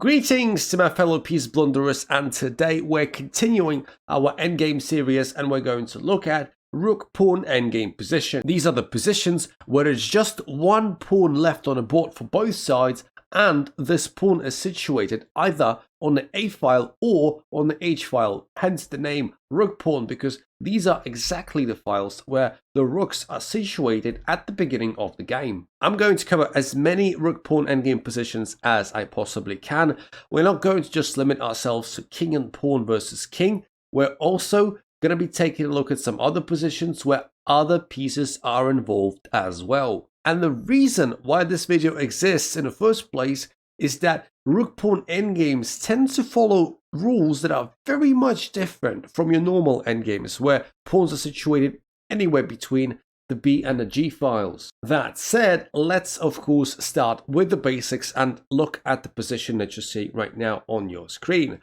Greetings to my fellow peace blunderers, and today we're continuing our endgame series and we're going to look at rook pawn endgame position. These are the positions where there's just one pawn left on the board for both sides, and this pawn is situated either on the A file or on the H file, hence the name rook pawn, because these are exactly the files where the rooks are situated at the beginning of the game. I'm going to cover as many rook pawn endgame positions as I possibly can. We're not going to just limit ourselves to king and pawn versus king. We're also going to be taking a look at some other positions where other pieces are involved as well. And the reason why this video exists in the first place is that rook pawn endgames tend to follow rules that are very much different from your normal endgames, where pawns are situated anywhere between the B and the G files. That said, let's of course start with the basics and look at the position that you see right now on your screen.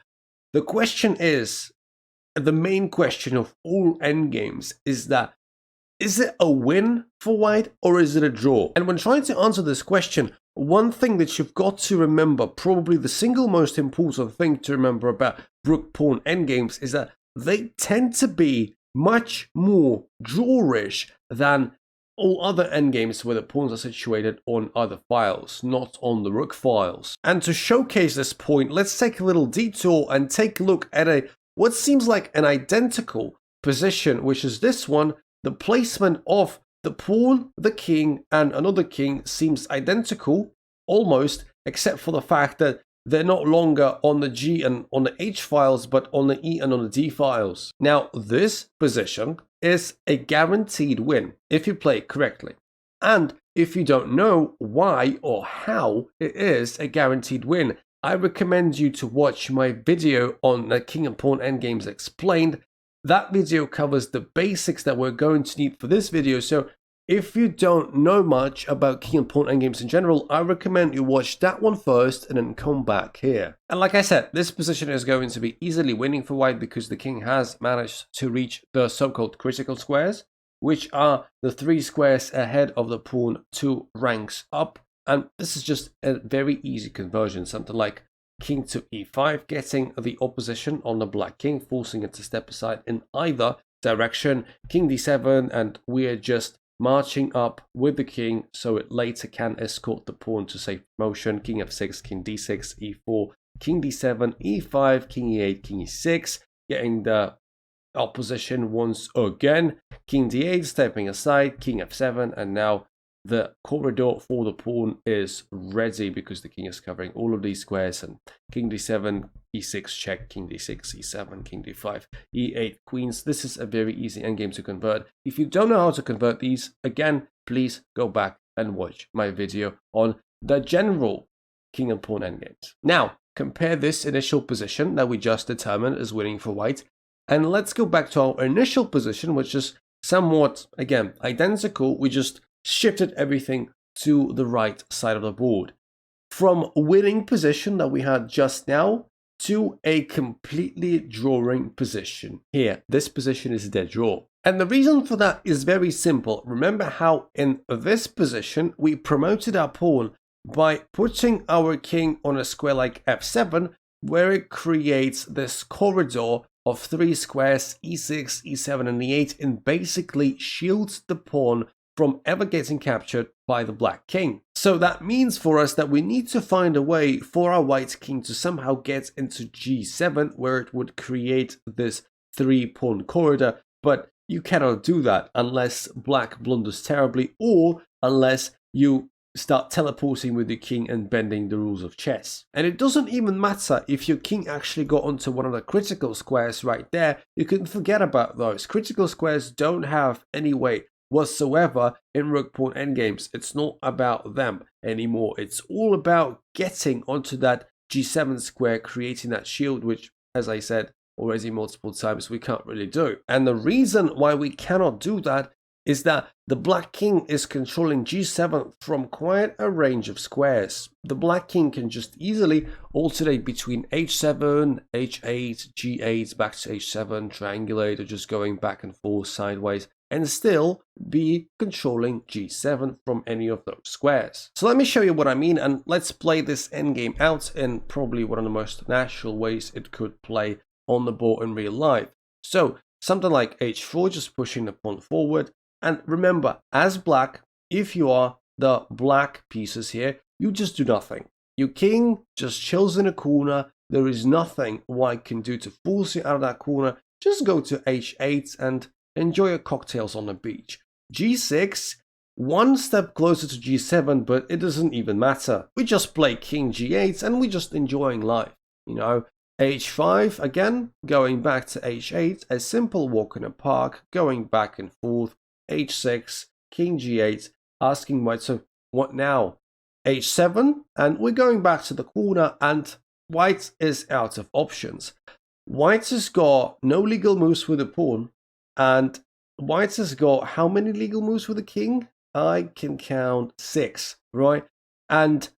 The question is, the main question of all endgames is that, is it a win for white or is it a draw? And when trying to answer this question, one thing that you've got to remember, probably the single most important thing to remember about rook pawn endgames, is that they tend to be much more drawish than all other endgames where the pawns are situated on other files, not on the rook files. And to showcase this point, let's take a little detour and take a look at what seems like an identical position, which is this one. The placement of the pawn, the king, and another king seems identical, almost, except for the fact that they're no longer on the G and on the H files, but on the E and on the D files. Now, this position is a guaranteed win if you play it correctly. And if you don't know why or how it is a guaranteed win, I recommend you to watch my video on the King and Pawn Endgames Explained. That video covers the basics that we're going to need for this video, so if you don't know much about King and Pawn Endgames in general, I recommend you watch that one first and then come back here. And like I said, this position is going to be easily winning for white because the king has managed to reach the so-called critical squares, which are the 3 squares ahead of the pawn 2 ranks up. And this is just a very easy conversion, something like king to e5, getting the opposition on the black king, forcing it to step aside in either direction. King d7, and we're just marching up with the king so it later can escort the pawn to safe motion. King f6, king d6, e4, king d7, e5, king e8, king e6, getting the opposition once again. King d8, stepping aside, king f7, and now the corridor for the pawn is ready because the king is covering all of these squares. And king d7, e6 check, king d6, e7, king d5, e8 queens. This is a very easy endgame to convert. If you don't know how to convert these, again, please go back and watch my video on the general king and pawn endgames. Now, compare this initial position that we just determined is winning for white, and let's go back to our initial position, which is somewhat, again, identical. We just shifted everything to the right side of the board. From winning position that we had just now to a completely drawing position. Here, this position is a dead draw. And the reason for that is very simple. Remember how in this position we promoted our pawn by putting our king on a square like f7, where it creates this corridor of 3 squares, e6, e7, and e8, and basically shields the pawn from ever getting captured by the black king. So that means for us that we need to find a way for our white king to somehow get into g7, where it would create this 3-pawn corridor, but you cannot do that unless black blunders terribly, or unless you start teleporting with the king and bending the rules of chess. And it doesn't even matter if your king actually got onto one of the critical squares right there. You can forget about those. Critical squares don't have any weight whatsoever in rook pawn endgames. It's not about them anymore. It's all about getting onto that g7 square, creating that shield, which, as I said already multiple times, we can't really do. And the reason why we cannot do that is that the black king is controlling g7 from quite a range of squares. The black king can just easily alternate between h7, h8, g8, back to h7, triangulate, or just going back and forth sideways. and still be controlling g7 from any of those squares. So let me show you what I mean, and let's play this endgame out in probably one of the most natural ways it could play on the board in real life. So something like h4, just pushing the pawn forward. And remember, as black, if you are the black pieces here, you just do nothing. Your king just chills in a corner. There is nothing white can do to force you out of that corner. Just go to h8 and enjoy your cocktails on the beach. g6, one step closer to g7, but it doesn't even matter. We just play king g8 and we're just enjoying life, you know. h5, again, going back to h8, a simple walk in a park, going back and forth. h6, king g8, asking white, so what now? h7, and we're going back to the corner, and white is out of options. White has got no legal moves with the pawn, and white has got how many legal moves with the king? I can count 6, right? And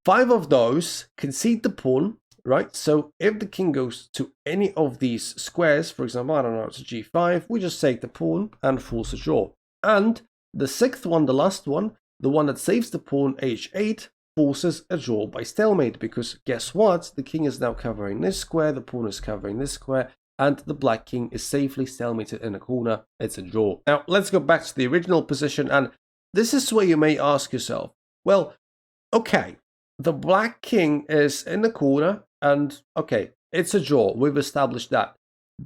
5 of those concede the pawn, right? So if the king goes to any of these squares, for example, I don't know, it's a g5, we just take the pawn and force a draw. And the 6th one, the last one, the one that saves the pawn, h8, forces a draw by stalemate, because guess what? The king is now covering this square, the pawn is covering this square, and the black king is safely stalemated in a corner. It's a draw. Now, let's go back to the original position, and this is where you may ask yourself, well, okay, the black king is in the corner, and okay, it's a draw. We've established that.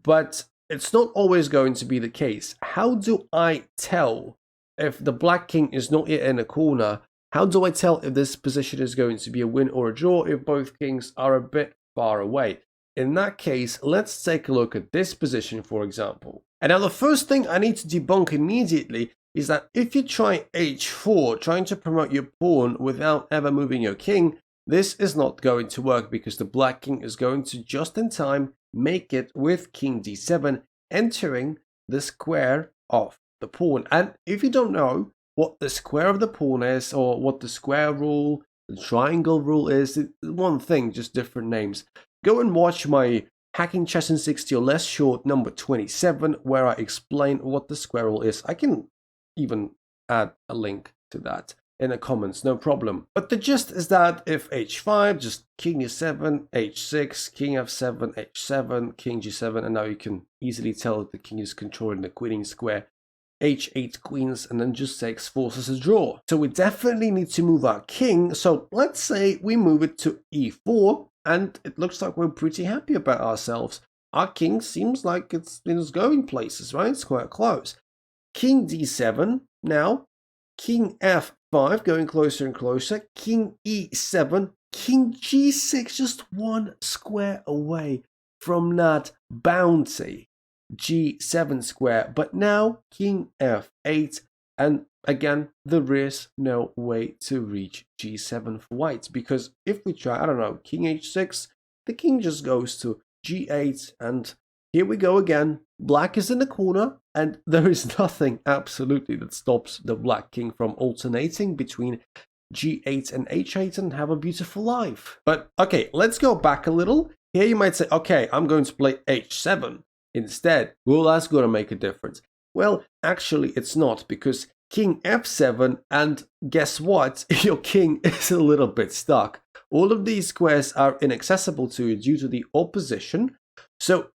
But it's not always going to be the case. How do I tell if the black king is not yet in a corner? How do I tell if this position is going to be a win or a draw if both kings are a bit far away? In that case, let's take a look at this position, for example. And now the first thing I need to debunk immediately is that if you try h4, trying to promote your pawn without ever moving your king, this is not going to work, because the black king is going to just in time make it with king d7, entering the square of the pawn. And if you don't know what the square of the pawn is, or what the square rule, the triangle rule is, one thing, just different names, go and watch my Hacking Chess in 60 or Less short number 27, where I explain what the square rule is. I can even add a link to that in the comments, no problem. But the gist is that if h5, just king e7, h6, king f7, h7, king g7, and now you can easily tell that the king is controlling the queening square, h8 queens, and then just 6 forces a draw. So we definitely need to move our king. So let's say we move it to e4, and it looks like we're pretty happy about ourselves. Our king seems like it's going places, right? It's quite close. King d7, now king f5, going closer and closer, king e7, king g6, just one square away from that bounty, g7 square. But now king f8, and again, there is no way to reach g7 for white, because if we try, I don't know, king h6, the king just goes to g8, and here we go again. Black is in the corner, and there is nothing absolutely that stops the black king from alternating between g8 and h8 and have a beautiful life. But okay, let's go back a little. Here you might say, okay, I'm going to play h7 instead. Well, that's going to make a difference. Well, actually, it's not, because king f7, and guess what? Your king is a little bit stuck. All of these squares are inaccessible to you due to the opposition. So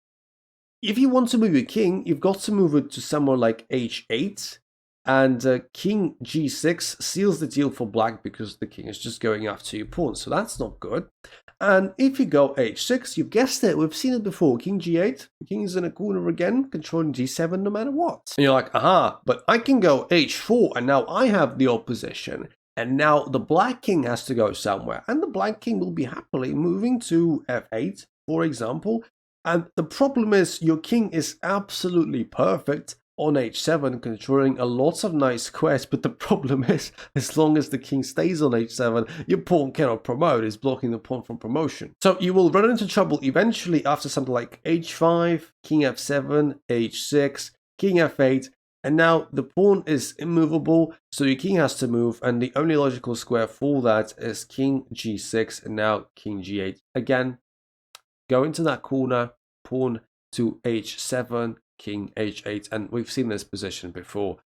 if you want to move your king, you've got to move it to somewhere like h8, and king g6 seals the deal for black, because the king is just going after your pawn, so that's not good. And if you go h6, you've guessed it, we've seen it before, king g8, the king is in a corner again, controlling g7 no matter what. And you're like, aha, but I can go h4, and now I have the opposition. And now the black king has to go somewhere, and the black king will be happily moving to f8, for example. And the problem is, your king is absolutely perfect on h7, controlling a lot of nice squares, but the problem is, as long as the king stays on h7, your pawn cannot promote, it's blocking the pawn from promotion. So you will run into trouble eventually after something like h5, king f7, h6, king f8, and now the pawn is immovable, so your king has to move, and the only logical square for that is king g6, and now king g8. Again, go into that corner, pawn to h7, king h8, and we've seen this position before.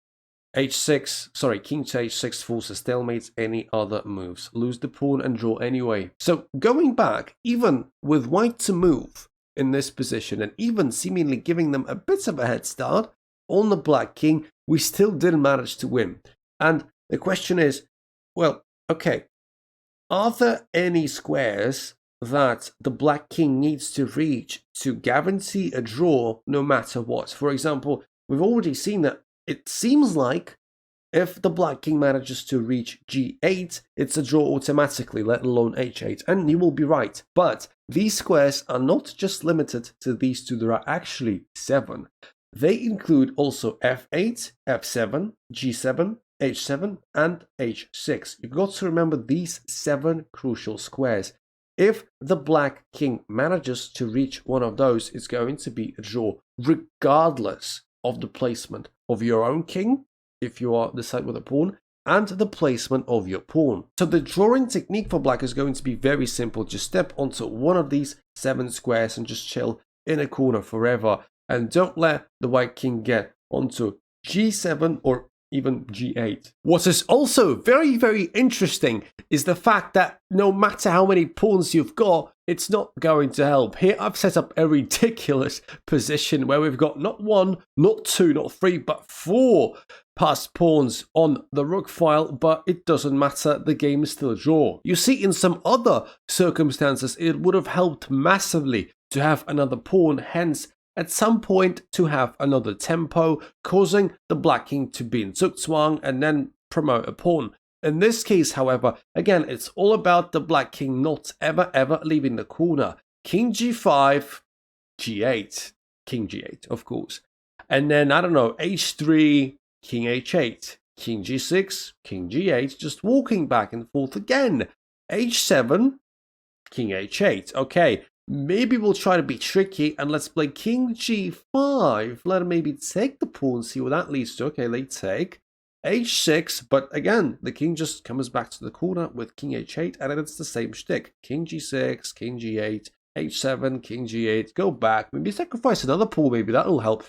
H6, sorry, king to h6 forces stalemate. Any other moves lose the pawn and draw anyway. So going back, even with white to move in this position and even seemingly giving them a bit of a head start on the black king, we still didn't manage to win. And the question is, well, okay, are there any squares that the black king needs to reach to guarantee a draw no matter what? For example, we've already seen that it seems like if the black king manages to reach g8, it's a draw automatically, let alone h8. And you will be right. But these squares are not just limited to these two, there are actually 7. They include also f8, f7, g7, h7, and h6. You've got to remember these 7 crucial squares. If the black king manages to reach one of those, it's going to be a draw, regardless of the placement of your own king, if you are the side with a pawn, and the placement of your pawn. So the drawing technique for black is going to be very simple. Just step onto one of these 7 squares and just chill in a corner forever. And don't let the white king get onto g7 or even g8. What is also very, very interesting is the fact that no matter how many pawns you've got, it's not going to help. Here I've set up a ridiculous position where we've got not 1, not 2, not 3, but 4 passed pawns on the rook file, but it doesn't matter, the game is still a draw. You see, in some other circumstances, it would have helped massively to have another pawn, hence at some point to have another tempo, causing the black king to be in Zugzwang and then promote a pawn. In this case, however, again, it's all about the black king not ever leaving the corner. King g5, g8, king g8, of course. And then, I don't know, h3, king h8, king g6, king g8, just walking back and forth again. h7, king h8, okay. Maybe we'll try to be tricky and let's play king g5. Let him maybe take the pawn, see what that leads to. Okay, they take h6, but again, the king just comes back to the corner with king h8, and then it's the same shtick. King g6, king g8, h7, king g8, go back. Maybe sacrifice another pawn, maybe that'll help.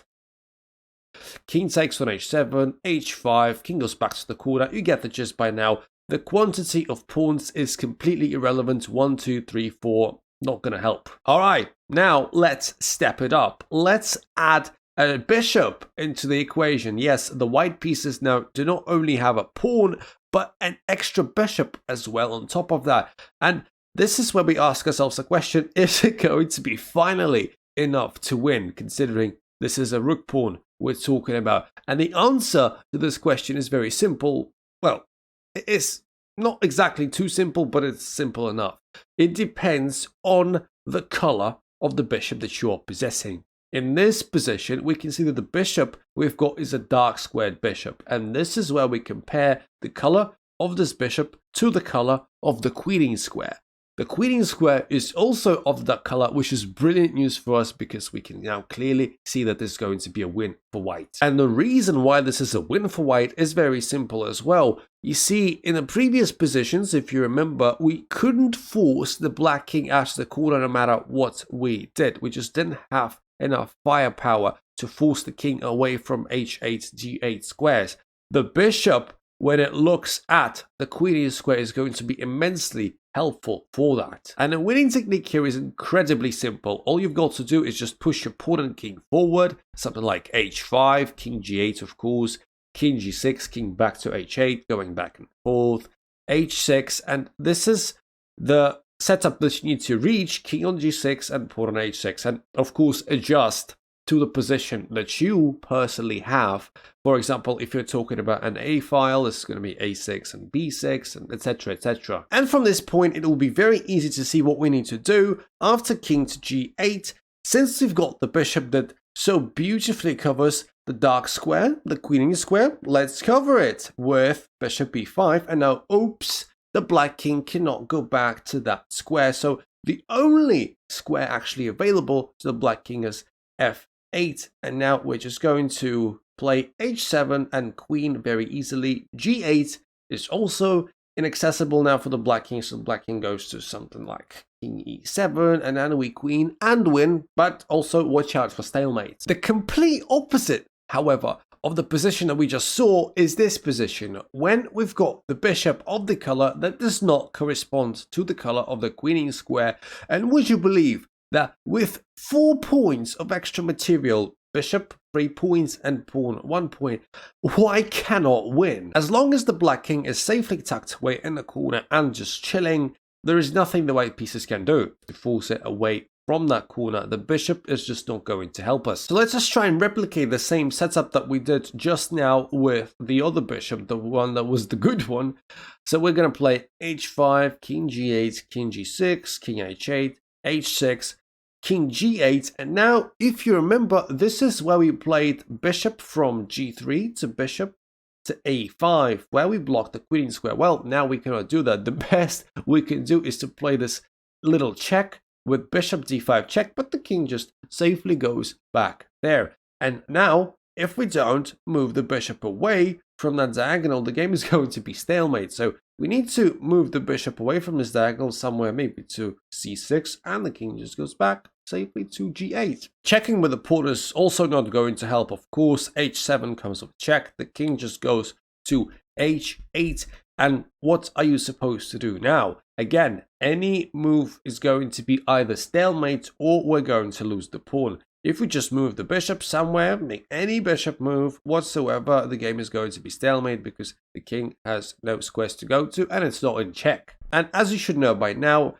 King takes on h7, h5, king goes back to the corner. You get the gist by now. The quantity of pawns is completely irrelevant. 1, 2, 3, 4. Not going to help. All right, now let's step it up. Let's add a bishop into the equation. Yes, the white pieces now do not only have a pawn, but an extra bishop as well on top of that. And this is where we ask ourselves the question, is it going to be finally enough to win, considering this is a rook pawn we're talking about? And the answer to this question is very simple. Well, it's not exactly too simple, but it's simple enough. It depends on the color of the bishop that you're possessing. In this position, we can see that the bishop we've got is a dark squared bishop. And this is where we compare the color of this bishop to the color of the queening square. The queening square is also of that color, which is brilliant news for us because we can now clearly see that this is going to be a win for white. And the reason why this is a win for white is very simple as well. You see, in the previous positions, if you remember, we couldn't force the black king out of the corner no matter what we did. We just didn't have enough firepower to force the king away from h8, g8 squares. The bishop, when it looks at the queening square, is going to be immensely helpful for that. And the winning technique here is incredibly simple. All you've got to do is just push your pawn and king forward, something like h5, king g8 of course, king g6, king back to h8, going back and forth, h6, and this is the setup that you need to reach, king on g6 and pawn on h6, and of course adjust to the position that you personally have. For example, if you're talking about an A file, this is going to be A6 and B6 and etc, etc. And from this point, it will be very easy to see what we need to do after king to G8. Since we've got the bishop that so beautifully covers the dark square, the queening square, let's cover it with bishop B5. And now, oops, the black king cannot go back to that square. So the only square actually available to the black king is F8, and now we're just going to play H7 and queen very easily. G8 is also inaccessible now for the black king, so the black king goes to something like king e7, and then we queen and win, but also watch out for stalemate. The complete opposite, however, of the position that we just saw is this position, when we've got the bishop of the color that does not correspond to the color of the queening square. And would you believe that with 4 points of extra material, bishop 3 points and pawn 1 point, why cannot win? As long as the black king is safely tucked away in the corner and just chilling, there is nothing the white pieces can do to force it away from that corner. The bishop is just not going to help us. So let's just try and replicate the same setup that we did just now with the other bishop, the one that was the good one. So we're going to play h5, king g8, king g6, king h8, h6, king g8, and now if you remember, this is where we played bishop from g3 to bishop to a5, where we blocked the queening square. Well, now we cannot do that. The best we can do is to play this little check with bishop d5 check, but the king just safely goes back there. And now, if we don't move the bishop away from that diagonal, the game is going to be stalemate. So we need to move the bishop away from this diagonal somewhere, maybe to c6, and the king just goes back safely to g8. Checking with the pawn is also not going to help, of course. h7 comes with check. The king just goes to h8. And what are you supposed to do now? Again, any move is going to be either stalemate or we're going to lose the pawn. If we just move the bishop somewhere, make any bishop move whatsoever, the game is going to be stalemate because the king has no squares to go to and it's not in check. And as you should know by now,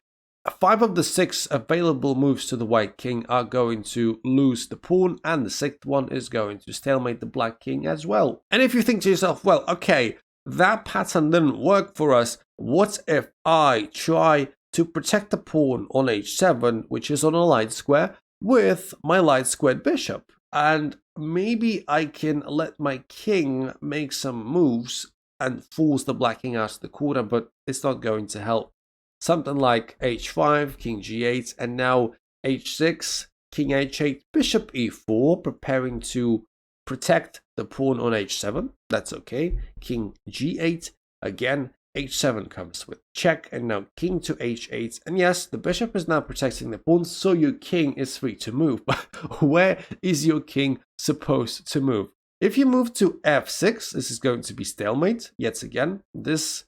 5 of the 6 available moves to the white king are going to lose the pawn, and the 6th one is going to stalemate the black king as well. And if you think to yourself, well, okay, that pattern didn't work for us, what if I try to protect the pawn on h7, which is on a light square, with my light squared bishop? And maybe I can let my king make some moves and force the black king out of the corner, but it's not going to help. Something like h5, king g8, and now h6, king h8, bishop e4, preparing to protect the pawn on h7. That's okay. King g8, again, h7 comes with check, and now king to h8. And yes, the bishop is now protecting the pawn, so your king is free to move. But where is your king supposed to move? If you move to f6, this is going to be stalemate. Yet again, this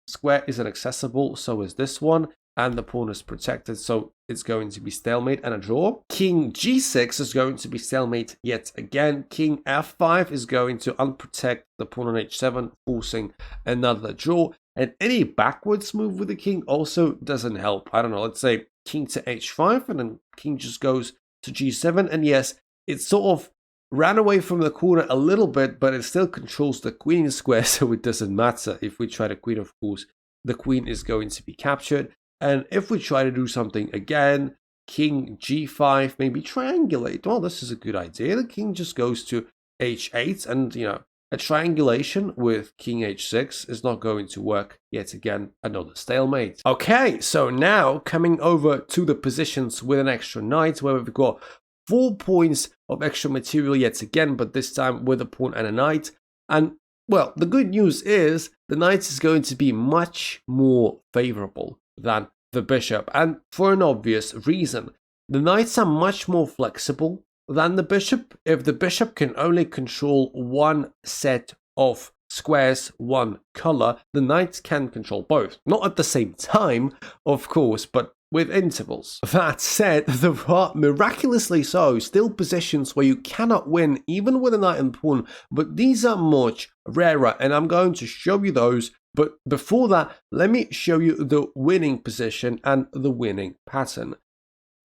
square is inaccessible, so is this one, and the pawn is protected, so it's going to be stalemate and a draw. King g6 is going to be stalemate yet again. King f5 is going to unprotect the pawn on h7, forcing another draw. And any backwards move with the king also doesn't help. I don't know, let's say king to h5, and then king just goes to g7, and yes, it sort of ran away from the corner a little bit, but it still controls the queen square, so it doesn't matter. If we try the queen, of course, the queen is going to be captured. And if we try to do something again, king g5, maybe triangulate. Well, this is a good idea. The king just goes to h8, and, you know, a triangulation with king h6 is not going to work. Yet again, another stalemate. Okay, so now coming over to the positions with an extra knight, where we've got 4 points of extra material yet again, but this time with a pawn and a knight. And, well, the good news is the knight is going to be much more favorable than the bishop, and for an obvious reason. The knights are much more flexible than the bishop. If the bishop can only control one set of squares, one color, the knight can control both. Not at the same time, of course, but with intervals. That said, there are, miraculously so, still positions where you cannot win even with a knight and pawn, but these are much rarer, and I'm going to show you those. But before that, let me show you the winning position and the winning pattern.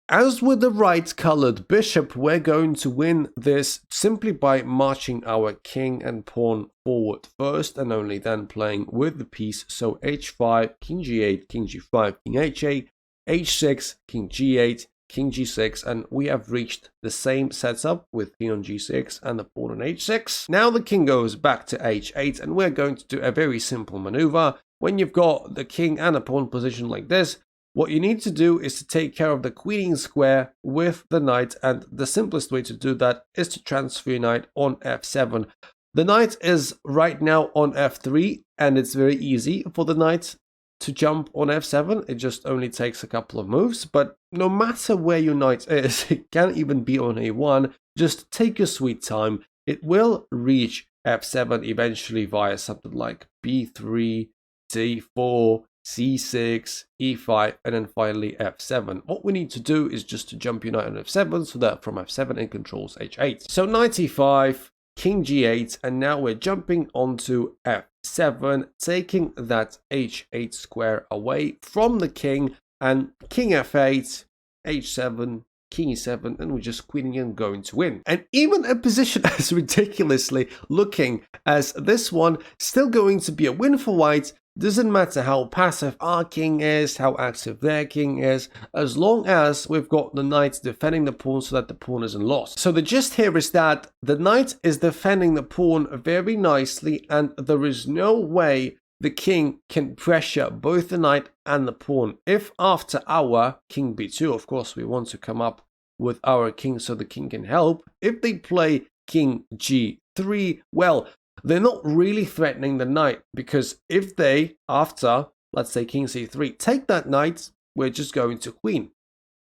As with the right colored bishop, we're going to win this simply by marching our king and pawn forward first, and only then playing with the piece. So h5, king g8, king g5, king h8, h6, king g8, king g6, and we have reached the same setup with king on g6 and the pawn on h6. Now the king goes back to h8, and we're going to do a very simple maneuver. When you've got the king and a pawn position like this, what you need to do is to take care of the queening square with the knight, and the simplest way to do that is to transfer your knight on f7. The knight is right now on f3, and it's very easy for the knight to jump on f7. It just only takes a couple of moves, but no matter where your knight is, it can even be on a1. Just take your sweet time. It will reach f7 eventually via something like b3, d4, c6, e5, and then finally f7. What we need to do is just to jump your knight on f7, so that from f7 it controls h8. So knight e5, king g8, and now we're jumping onto f7, taking that h8 square away from the king, and king f8, h7, king e7, and we're just queening and going to win. And even a position as ridiculously looking as this one, still going to be a win for white. Doesn't matter how passive our king is, how active their king is, as long as we've got the knight defending the pawn so that the pawn isn't lost. So the gist here is that the knight is defending the pawn very nicely, and there is no way the king can pressure both the knight and the pawn. If after our king b2, of course, we want to come up with our king so the king can help. If they play king g3, well, they're not really threatening the knight, because if they, after, let's say king c3, take that knight, we're just going to queen.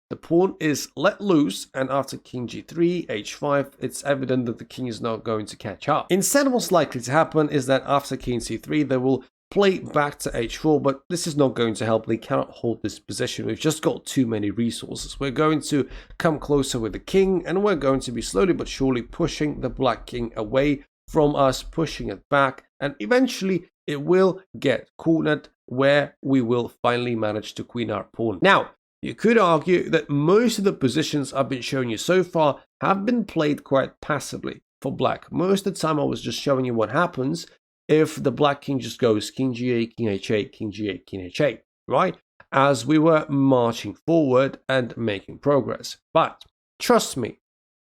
The pawn is let loose, and after king g3, h5, it's evident that the king is not going to catch up. Instead, what's likely to happen is that after king c3, they will play back to h4, but this is not going to help. They cannot hold this position. We've just got too many resources. We're going to come closer with the king, and we're going to be slowly but surely pushing the black king away from us, pushing it back, and eventually it will get cornered, where we will finally manage to queen our pawn. Now, you could argue that most of the positions I've been showing you so far have been played quite passively for black. Most of the time I was just showing you what happens if the black king just goes king g8, king h8, king g8, king h8, right? As we were marching forward and making progress. But trust me,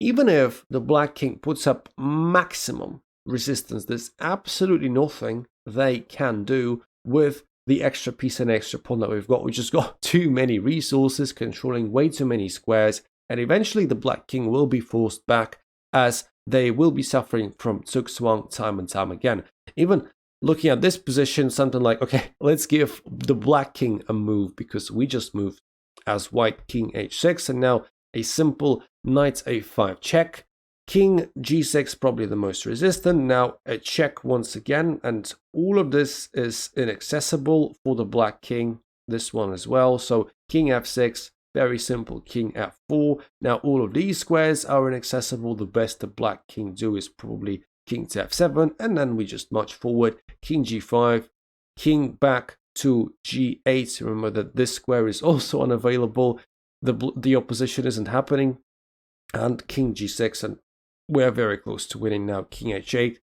even if the black king puts up maximum resistance, there's absolutely nothing they can do with the extra piece and extra pawn that we've got. We just got too many resources, controlling way too many squares, and eventually the black king will be forced back, as they will be suffering from zugzwang time and time again. Even looking at this position, something like, okay, let's give the black king a move, because we just moved as white king h6, and now a simple knight a5 check. King g6, probably the most resistant. Now a check once again, and all of this is inaccessible for the black king. This one as well. So king f6, very simple, king f4. Now all of these squares are inaccessible. The best the black king do is probably king to f7, and then we just march forward. King g5, king back to g8. Remember that this square is also unavailable. The opposition isn't happening. And king g6, and we're very close to winning now. King h8,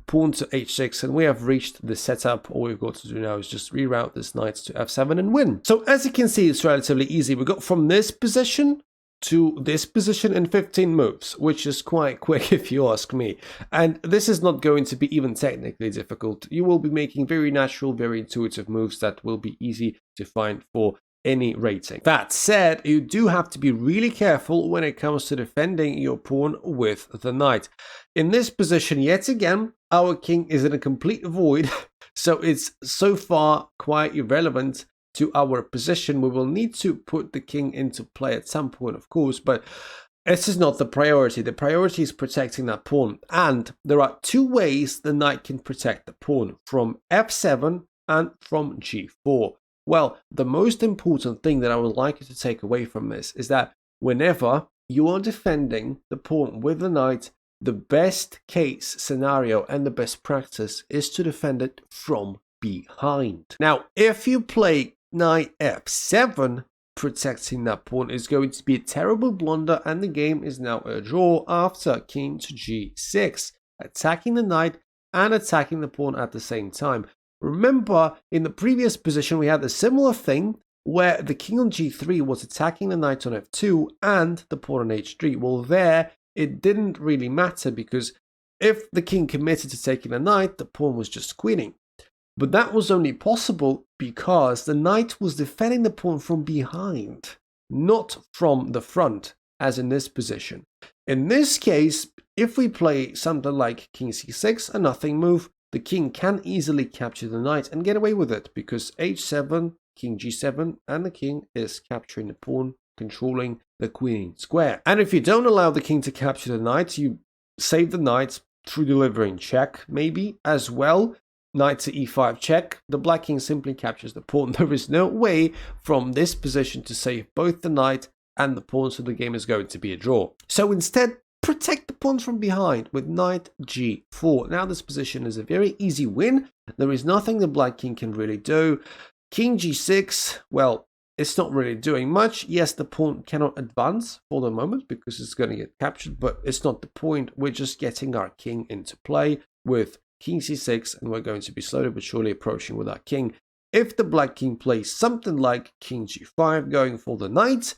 pawn to h6, and we have reached the setup. All we've got to do now is just reroute this knight to f7 and win. So as you can see, it's relatively easy. We got from this position to this position in 15 moves, which is quite quick if you ask me. And this is not going to be even technically difficult. You will be making very natural, very intuitive moves that will be easy to find for any rating. That said, you do have to be really careful when it comes to defending your pawn with the knight. In this position, yet again, our king is in a complete void, so it's so far quite irrelevant to our position. We will need to put the king into play at some point, of course, but this is not the priority. The priority is protecting that pawn, and there are two ways the knight can protect the pawn, from f7 and from g4. Well, the most important thing that I would like you to take away from this is that whenever you are defending the pawn with the knight, the best case scenario and the best practice is to defend it from behind. Now, if you play knight f7, protecting that pawn is going to be a terrible blunder, and the game is now a draw after king to g6, attacking the knight and attacking the pawn at the same time. Remember, in the previous position, we had a similar thing where the king on g3 was attacking the knight on f2 and the pawn on h3. Well, there, it didn't really matter, because if the king committed to taking the knight, the pawn was just queening. But that was only possible because the knight was defending the pawn from behind, not from the front, as in this position. In this case, if we play something like king c6, a nothing move, the king can easily capture the knight and get away with it, because h7, king g7, and the king is capturing the pawn, controlling the queen square. And if you don't allow the king to capture the knight, you save the knight through delivering check, maybe, as well. Knight to e5 check, the black king simply captures the pawn. There is no way from this position to save both the knight and the pawn, so the game is going to be a draw. So instead, protect the pawns from behind with knight g4. Now this position is a very easy win. There is nothing the black king can really do. King g6, well, it's not really doing much. Yes, the pawn cannot advance for the moment because it's going to get captured, but it's not the point. We're just getting our king into play with king c6, and we're going to be slowly but surely approaching with our king. If the black king plays something like king g5 going for the knight,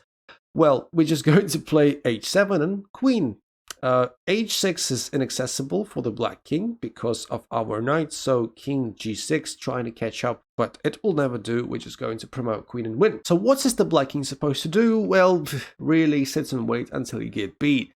well, we're just going to play h7 and queen. H6 is inaccessible for the black king because of our knight, so king g6 trying to catch up, but it will never do. We're just going to promote queen and win. So what is the black king supposed to do? Well, really sit and wait until you get beat.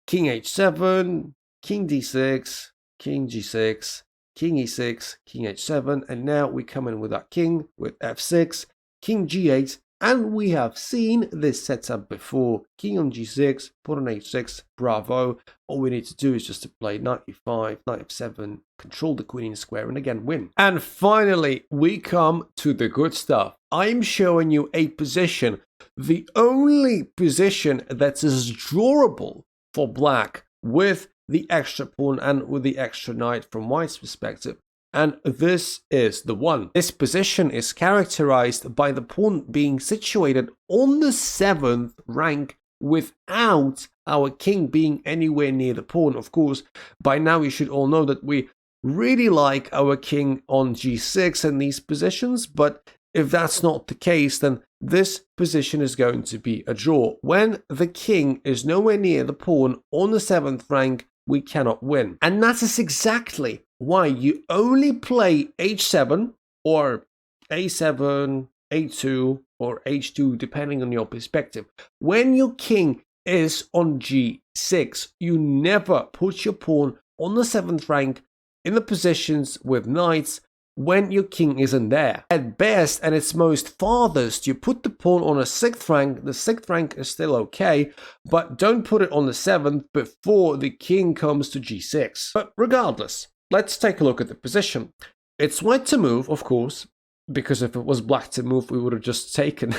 King h7, king d6, king g6, king e6, king h7, and now we come in with our king with f6, king g8, and we have seen this setup before. King on g6, pawn on h6, bravo. All we need to do is just to play knight e5, knight f7, control the queen in square, and again win. And finally, we come to the good stuff. I'm showing you a position, the only position that is drawable for black with the extra pawn and with the extra knight from white's perspective. And this is the one. This position is characterized by the pawn being situated on the 7th rank without our king being anywhere near the pawn. Of course, by now you should all know that we really like our king on g6 in these positions, but if that's not the case, then this position is going to be a draw. When the king is nowhere near the pawn on the 7th rank, we cannot win. And that is exactly why you only play h7 or a7, a2 or h2 depending on your perspective. When your king is on g6, you never put your pawn on the 7th rank in the positions with knights when your king isn't there. At best and its most farthest, you put the pawn on a 6th rank. The 6th rank is still okay, but don't put it on the 7th before the king comes to g6. But regardless, let's take a look at the position. It's white to move, of course, because if it was black to move, we would have just taken.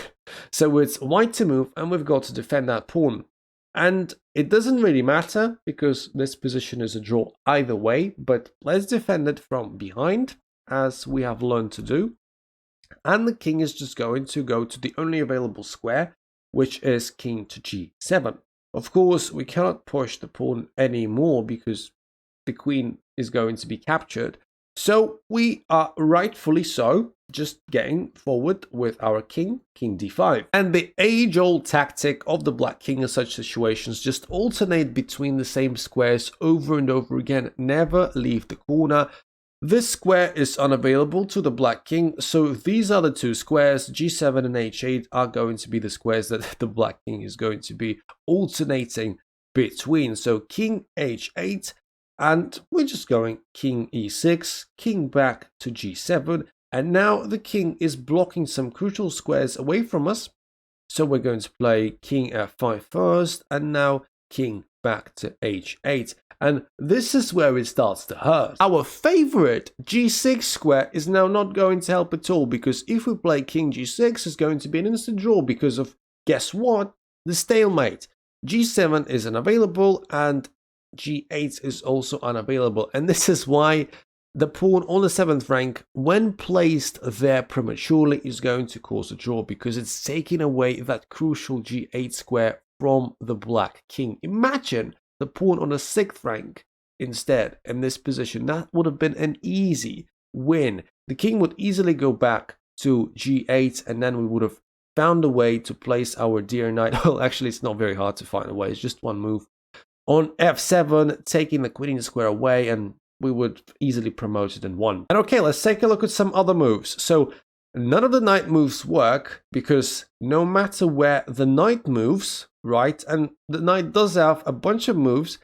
So it's white to move, and we've got to defend that pawn. And it doesn't really matter, because this position is a draw either way, but let's defend it from behind, as we have learned to do. And the king is just going to go to the only available square, which is king to g7. Of course, we cannot push the pawn anymore because the queen is going to be captured. So we are rightfully so just getting forward with our king, king d5. And the age-old tactic of the black king in such situations, just alternate between the same squares over and over again, never leave the corner. This square is unavailable to the black king, so these are the two squares, g7 and h8, are going to be the squares that the black king is going to be alternating between. So king h8, and we're just going king e6, king back to g7, and now the king is blocking some crucial squares away from us. So we're going to play king f5 first, and now king back to h8. And this is where it starts to hurt. Our favorite g6 square is now not going to help at all, because if we play king g6, it's going to be an instant draw because of, guess what? The stalemate. g7 is unavailable and g8 is also unavailable. And this is why the pawn on the 7th rank, when placed there prematurely, is going to cause a draw, because it's taking away that crucial g8 square from the black king. Imagine the pawn on the 6th rank instead in this position. That would have been an easy win. The king would easily go back to g8, and then we would have found a way to place our dear knight. Well, actually, it's not very hard to find a way. It's just one move. On f7, taking the queen square away, and we would easily promote it and won. And okay, let's take a look at some other moves. So none of the knight moves work, because no matter where the knight moves, right, and the knight does have a bunch of moves,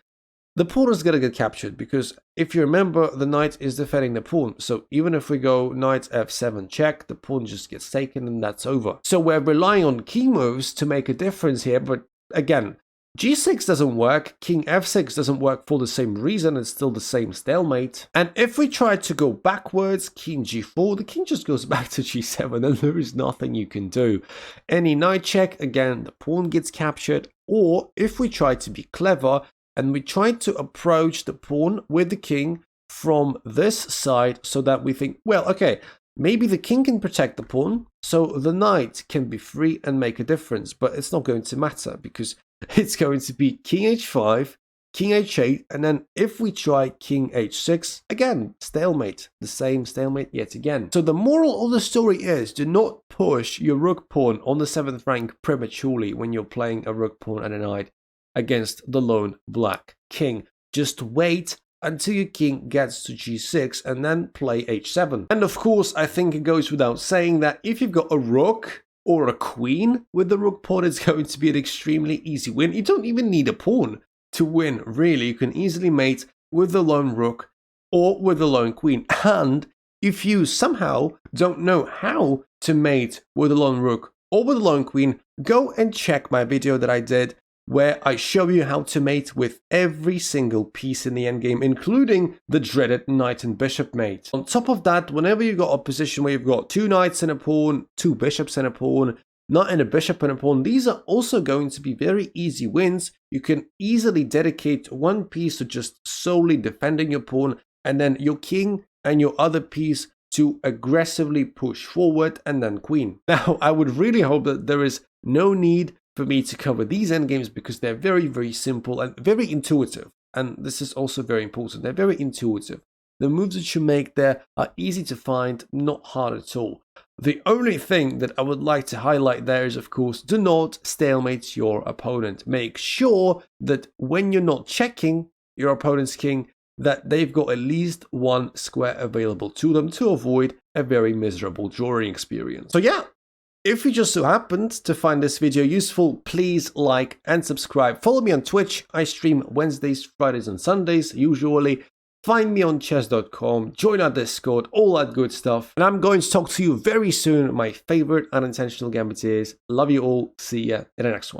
the pawn is going to get captured, because if you remember, the knight is defending the pawn. So even if we go knight f7 check, the pawn just gets taken and that's over. So we're relying on key moves to make a difference here, but again, g6 doesn't work, king f6 doesn't work for the same reason, it's still the same stalemate. And if we try to go backwards, king g4, the king just goes back to g7 and there is nothing you can do. Any knight check, again, the pawn gets captured. Or if we try to be clever and we try to approach the pawn with the king from this side, so that we think, well, okay, maybe the king can protect the pawn, so the knight can be free and make a difference, but it's not going to matter because it's going to be king h5, king h8, and then if we try king h6, again, stalemate, the same stalemate yet again. So the moral of the story is, do not push your rook pawn on the 7th rank prematurely when you're playing a rook pawn and a knight against the lone black king. Just wait until your king gets to g6 and then play h7. And of course, I think it goes without saying that if you've got a rook or a queen with the rook pawn, it's going to be an extremely easy win. You don't even need a pawn to win, really. You can easily mate with the lone rook or with the lone queen. And if you somehow don't know how to mate with the lone rook or with the lone queen, go and check my video that I did where I show you how to mate with every single piece in the endgame, including the dreaded knight and bishop mate. On top of that, whenever you've got a position where you've got 2 knights and a pawn, 2 bishops and a pawn, knight and a bishop and a pawn, these are also going to be very easy wins. You can easily dedicate one piece to just solely defending your pawn, and then your king and your other piece to aggressively push forward, and then queen. Now, I would really hope that there is no need for me to cover these endgames because they're very, very simple and very intuitive. And this is also very important. They're very intuitive. The moves that you make there are easy to find, not hard at all. The only thing that I would like to highlight there is, of course, do not stalemate your opponent. Make sure that when you're not checking your opponent's king, that they've got at least one square available to them to avoid a very miserable drawing experience. So yeah, if you just so happened to find this video useful, please like and subscribe. Follow me on Twitch. I stream Wednesdays, Fridays and Sundays usually. Find me on chess.com, join our Discord, all that good stuff. And I'm going to talk to you very soon. My favorite unintentional gambiters. Love you all. See ya in the next one.